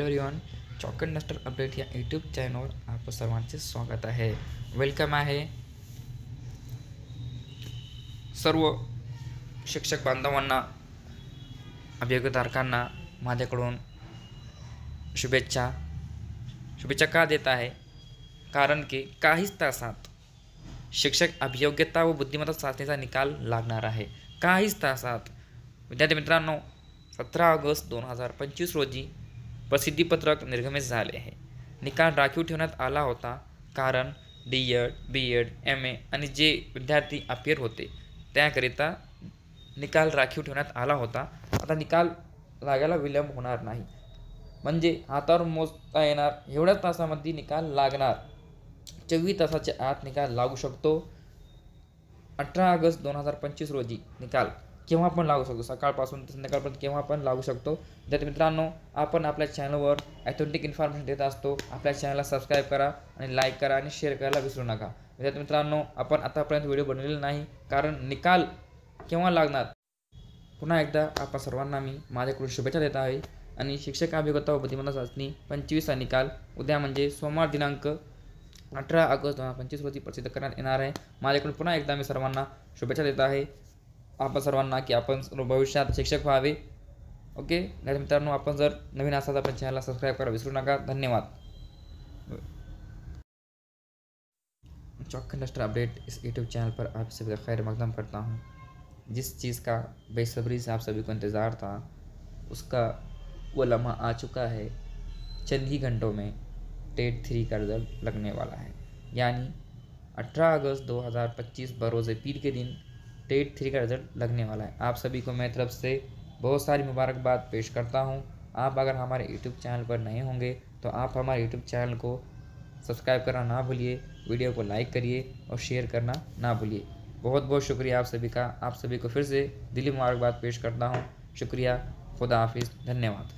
Everyone, chalk and duster update या YouTube चॅनलवर आपलं सर्वांचे स्वागत आहे. वेलकम आहे सर्व शिक्षक बांधवांना, अभियोगधारकांना माझ्याकडून शुभेच्छा का देत आहे? कारण की काहीच तासात शिक्षक अभियोग्यता व बुद्धिमत्ता चाचणीचा निकाल लागणार आहे. काहीच तासात विद्यार्थी मित्रांनो, 17 ऑगस्ट 2025 रोजी प्रसिद्धीपत्रक निर्गमित झाले आहे. निकाल राखीव ठेवण्यात आला होता कारण D.Ed, B.Ed, M.A आणि जे विद्यार्थी अपियर होते त्याकरिता निकाल राखीव ठेवण्यात आला होता. आता निकाल लागायला विलंब होणार नाही, म्हणजे हातावर मोजता येणार एवढ्याच तासामध्ये निकाल लागणार. 24 तासाच्या आत निकाल लागू शकतो. 18 ऑगस्ट 2025 रोजी निकाल केव्हा पण लागू शकतो, सकाळपासून ते संध्याकाळपर्यंत केव्हा पण लागू शकतो. विद्यार्थी मित्रांनो, आपण आपल्या चॅनलवर ऑथेंटिक इन्फॉर्मेशन देत असतो. आपल्या चॅनलला सबस्क्राईब करा आणि लाईक करा आणि शेअर करायला विसरू नका. विद्यार्थी मित्रांनो, आपण आतापर्यंत व्हिडिओ बनवलेला नाही कारण निकाल केव्हा लागणार. पुन्हा एकदा आपण सर्वांना मी माझ्याकडून शुभेच्छा देत आहे. आणि शिक्षक अभियोग्यता व बुद्धिमत्ता चाचणी 25चा निकाल उद्या म्हणजे सोमवार दिनांक 18 ऑगस्ट 2025 रोजी प्रसिद्ध करण्यात येणार आहे. माझ्याकडून पुन्हा एकदा मी सर्वांना शुभेच्छा देत आहे आपण सर्वांना की आपण भविष्यात शिक्षक व्हावे. ओके मित्रांनो, आपण जर नवीन असाल तर आपल्या चॅनलला सबस्क्राईब करा विसरू नका. धन्यवाद. चॉक एंड डस्टर अपडेट इस यूट्यूब चैनल पर आप सभी का खैर मकदम करता हूँ. जिस चीज़ का बेसब्री से आप सभी को इंतज़ार था, उसका वो लम्हा आ चुका है. चंद ही घंटों में टेट 3 का रिजल्ट लगने वाला है. यानी 18 अगस्त 2025 बरोज़ पीर के दिन टेट 3 का रिजल्ट लगने वाला है. आप सभी को मेरी तरफ से बहुत सारी मुबारकबाद पेश करता हूं. आप अगर हमारे यूट्यूब चैनल पर नए होंगे तो आप हमारे यूट्यूब चैनल को सब्सक्राइब करना ना भूलिए, वीडियो को लाइक करिए और शेयर करना ना भूलिए. बहुत बहुत शुक्रिया आप सभी का. आप सभी को फिर से दिली मुबारकबाद पेश करता हूँ. शुक्रिया. खुदा हाफिज़. धन्यवाद.